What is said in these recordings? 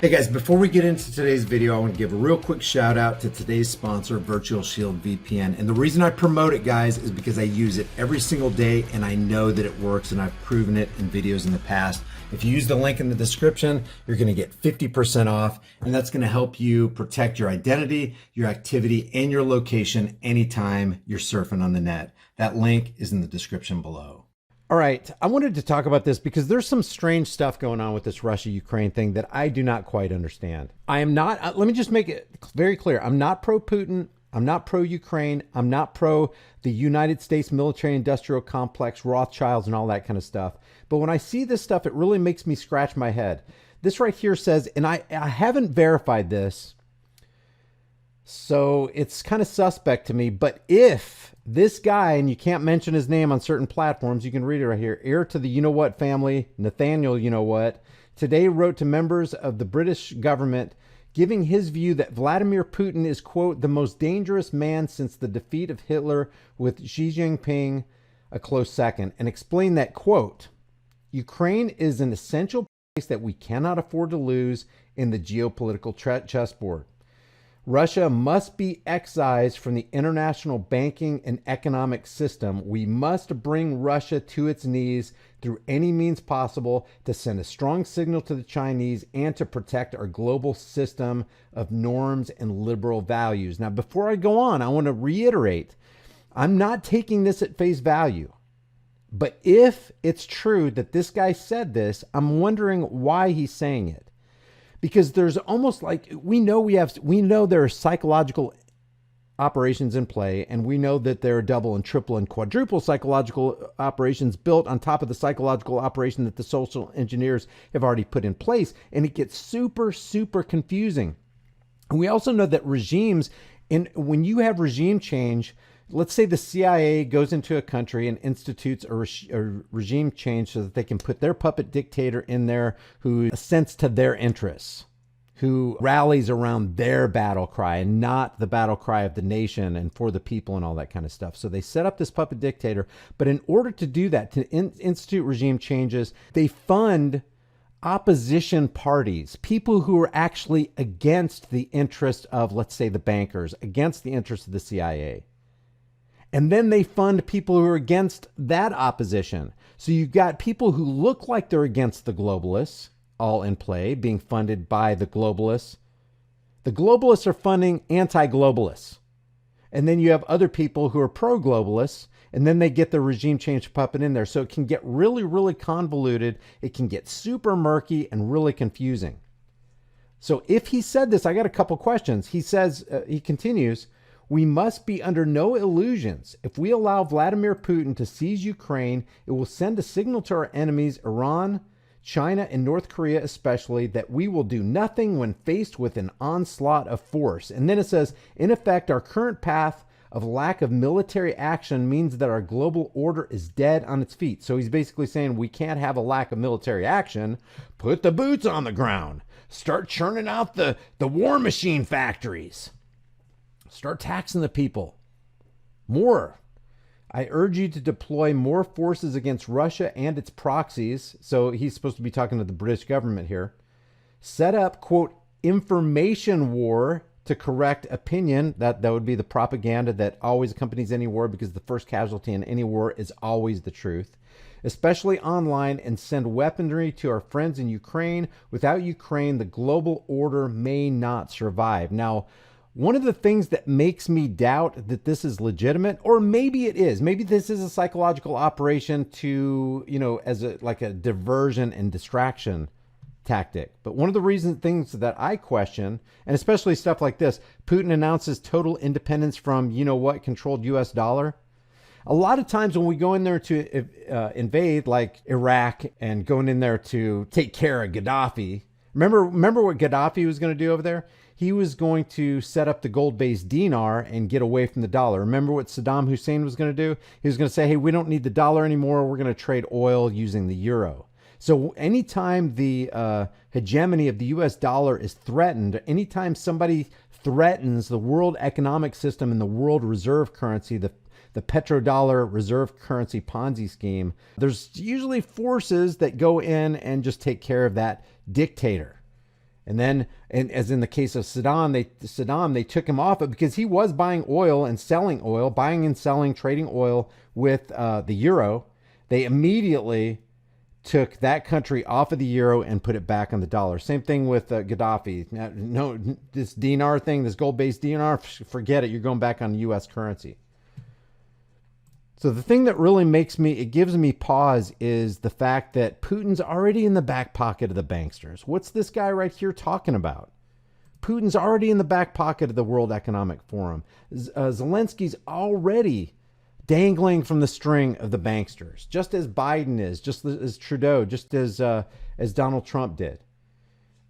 Hey guys, before we get into today's video, I want to give a real quick shout out to today's sponsor, Virtual Shield VPN. And the reason I promote it, guys, is because I use it every single day and I know that it works, and I've proven it in videos in the past. If you use the link in the description, you're going to get 50% off, and that's going to help you protect your identity, your activity, and your location anytime you're surfing on the net. That link is in the description below. All right, I wanted to talk about this because there's some strange stuff going on with this Russia-Ukraine thing that I do not quite understand. I am not, let me just make it very clear. I'm not pro-Putin. I'm not pro-Ukraine. I'm not pro the United States military-industrial complex, Rothschilds, and all that kind of stuff. But when I see this stuff, it really makes me scratch my head. This right here says, and I haven't verified this, so it's kind of suspect to me, but if this guy, and you can't mention his name on certain platforms, you can read it right here, heir to the you-know-what family, Nathaniel you-know-what, today wrote to members of the British government giving his view that Vladimir Putin is, quote, the most dangerous man since the defeat of Hitler, with Xi Jinping a close second, and explained that, quote, Ukraine is an essential place that we cannot afford to lose in the geopolitical chessboard. Russia must be excised from the international banking and economic system. We must bring Russia to its knees through any means possible to send a strong signal to the Chinese and to protect our global system of norms and liberal values. Now, before I go on, I want to reiterate, I'm not taking this at face value. But if it's true that this guy said this, I'm wondering why he's saying it. Because there's almost like, we know there are psychological operations in play, and we know that there are double and triple and quadruple psychological operations built on top of the psychological operation that the social engineers have already put in place. And it gets super, super confusing. And we also know that regimes, and when you have regime change, let's say the CIA goes into a country and institutes a regime change so that they can put their puppet dictator in there who assents to their interests, who rallies around their battle cry and not the battle cry of the nation and for the people and all that kind of stuff. So they set up this puppet dictator. But in order to do that, to institute regime changes, they fund opposition parties, people who are actually against the interest of, let's say, the bankers, against the interest of the CIA. And then they fund people who are against that opposition. So you've got people who look like they're against the globalists, all in play, being funded by the globalists. The globalists are funding anti-globalists. And then you have other people who are pro-globalists, and then they get the regime change puppet in there. So it can get really, really convoluted. It can get super murky and really confusing. So if he said this, I got a couple questions. He says, he continues, we must be under no illusions. If we allow Vladimir Putin to seize Ukraine, it will send a signal to our enemies, Iran, China, and North Korea especially, that we will do nothing when faced with an onslaught of force. And then it says, in effect, our current path of lack of military action means that our global order is dead on its feet. So he's basically saying we can't have a lack of military action. Put the boots on the ground. Start churning out the war machine factories. Start taxing the people more. I urge you to deploy more forces against Russia and its proxies. So he's supposed to be talking to the British government here. Set up, quote, information war to correct opinion. That would be the propaganda that always accompanies any war, because the first casualty in any war is always the truth. Especially online, and send weaponry to our friends in Ukraine. Without Ukraine, the global order may not survive. Now, one of the things that makes me doubt that this is legitimate, or maybe it is, maybe this is a psychological operation to, as like a diversion and distraction tactic. But one of the things that I question, and especially stuff like this, Putin announces total independence from, controlled US dollar. A lot of times when we go in there to invade, like Iraq, and going in there to take care of Gaddafi, remember what Gaddafi was going to do over there? He was going to set up the gold-based dinar and get away from the dollar. Remember what Saddam Hussein was going to do? He was going to say, hey, we don't need the dollar anymore. We're going to trade oil using the euro. So anytime the hegemony of the US dollar is threatened, anytime somebody threatens the world economic system and the world reserve currency, the petrodollar reserve currency Ponzi scheme, there's usually forces that go in and just take care of that dictator. And then, and as in the case of Saddam, they took him off it because he was buying oil and selling oil, buying and selling, trading oil with the euro. They immediately took that country off of the euro and put it back on the dollar. Same thing with Gaddafi. No, this dinar thing, this gold-based dinar, forget it. You're going back on U.S. currency. So the thing that really gives me pause is the fact that Putin's already in the back pocket of the banksters. What's this guy right here talking about? Putin's already in the back pocket of the World Economic Forum. Zelensky's already dangling from the string of the banksters, just as Biden is, just as Trudeau, just as Donald Trump did.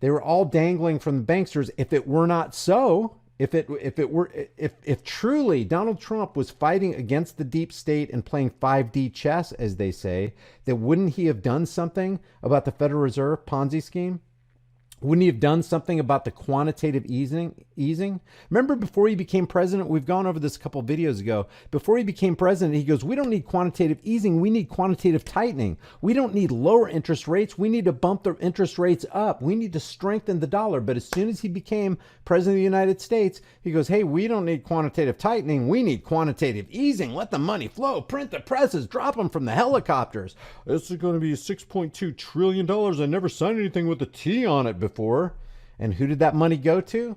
They were all dangling from the banksters. If it were not so, if truly Donald Trump was fighting against the deep state and playing 5D chess, as they say, then wouldn't he have done something about the Federal Reserve Ponzi scheme? Wouldn't he have done something about the quantitative easing? Remember, before he became president, we've gone over this a couple of videos ago. Before he became president, he goes, we don't need quantitative easing. We need quantitative tightening. We don't need lower interest rates. We need to bump the interest rates up. We need to strengthen the dollar. But as soon as he became president of the United States, he goes, hey, we don't need quantitative tightening. We need quantitative easing. Let the money flow. Print the presses. Drop them from the helicopters. This is going to be $6.2 trillion. I never signed anything with a T on it before. And who did that money go to?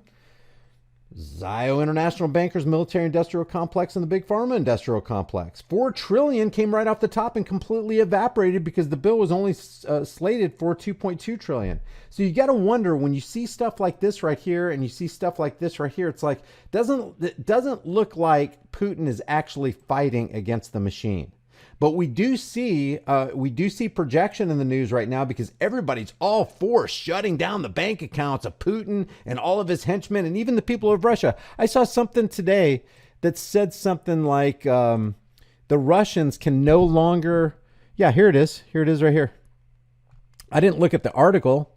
Zio International Bankers Military Industrial Complex and the Big Pharma Industrial Complex. $4 trillion came right off the top and completely evaporated because the bill was only slated for $2.2 trillion. So you got to wonder, when you see stuff like this right here and you see stuff like this right here, it's like, it doesn't look like Putin is actually fighting against the machine. But we do see projection in the news right now because everybody's all for shutting down the bank accounts of Putin and all of his henchmen and even the people of Russia. I saw something today that said something like the Russians can no longer. Yeah, here it is. Here it is right here. I didn't look at the article.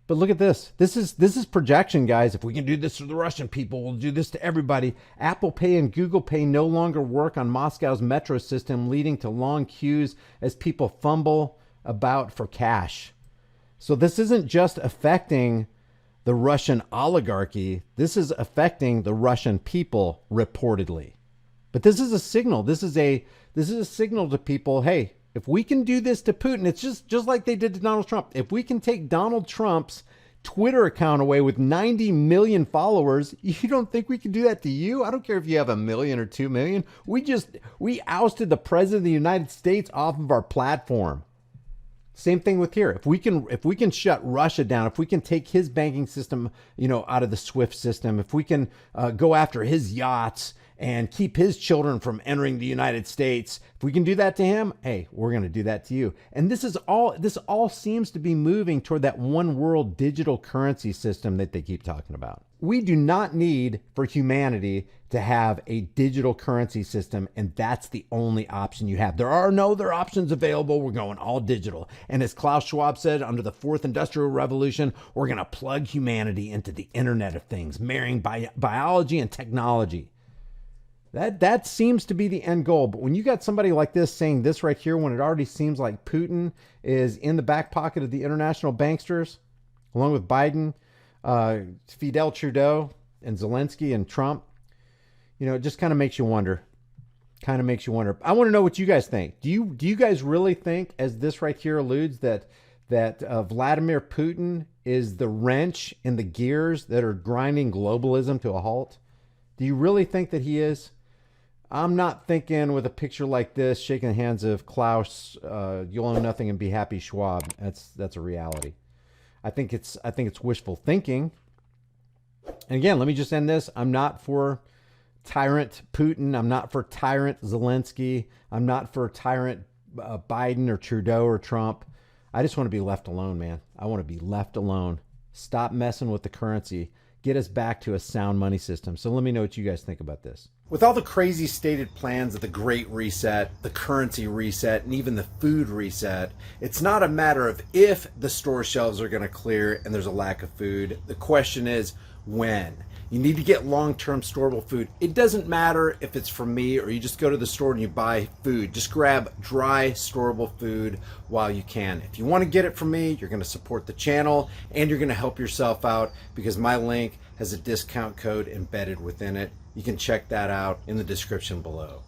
But look at this. This is projection, guys. If we can do this to the Russian people, we'll do this to everybody. Apple Pay and Google Pay no longer work on Moscow's metro system, leading to long queues as people fumble about for cash. So this isn't just affecting the Russian oligarchy. This is affecting the Russian people, reportedly. But this is a signal. This is a signal to people, hey, if we can do this to Putin, it's just like they did to Donald Trump. If we can take Donald Trump's Twitter account away with 90 million followers, you don't think we can do that to you? I don't care if you have 1 million or 2 million. We ousted the president of the United States off of our platform. Same thing with here. If we can shut Russia down, if we can take his banking system, out of the SWIFT system, if we can go after his yachts and keep his children from entering the United States, if we can do that to him, hey, we're going to do that to you. And this all seems to be moving toward that one world digital currency system that they keep talking about. We do not need for humanity to have a digital currency system, and that's the only option you have. There are no other options available. We're going all digital. And as Klaus Schwab said, under the fourth industrial revolution, we're going to plug humanity into the Internet of Things, marrying biology and technology. That seems to be the end goal. But when you got somebody like this saying this right here, when it already seems like Putin is in the back pocket of the international banksters, along with Biden, Fidel Trudeau, and Zelensky and Trump, it just kind of makes you wonder. I want to know what you guys think. Do you guys really think, as this right here alludes, that Vladimir Putin is the wrench in the gears that are grinding globalism to a halt? Do you really think that he is? I'm not thinking with a picture like this, shaking the hands of Klaus, you'll own nothing and be happy, Schwab. That's a reality. I think it's wishful thinking. And again, let me just end this. I'm not for tyrant Putin. I'm not for tyrant Zelensky. I'm not for tyrant Biden or Trudeau or Trump. I just want to be left alone, man. I want to be left alone. Stop messing with the currency. Get us back to a sound money system. So let me know what you guys think about this. With all the crazy stated plans of the Great Reset, the currency reset, and even the food reset, it's not a matter of if the store shelves are going to clear and there's a lack of food. The question is when. You need to get long-term storable food. It doesn't matter if it's from me or you just go to the store and you buy food. Just grab dry, storable food while you can. If you want to get it from me, you're going to support the channel and you're going to help yourself out because my link has a discount code embedded within it. You can check that out in the description below.